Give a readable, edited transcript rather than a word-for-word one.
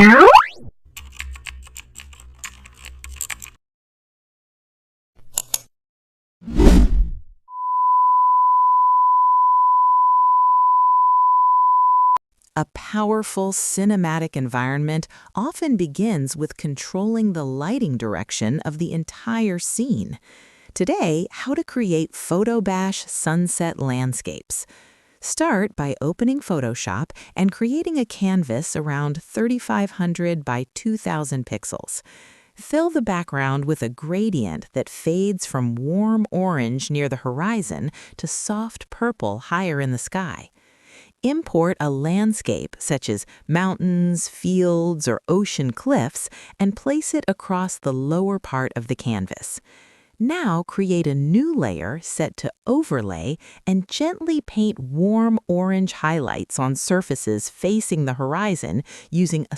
A powerful cinematic environment often begins with controlling the lighting direction of the entire scene. Today, how to create photo bash sunset landscapes. Start by opening Photoshop and creating a canvas around 3500 by 2000 pixels. Fill the background with a gradient that fades from warm orange near the horizon to soft purple higher in the sky. Import a landscape such as mountains, fields, or ocean cliffs and place it across the lower part of the canvas. Now create a new layer set to Overlay and gently paint warm orange highlights on surfaces facing the horizon using a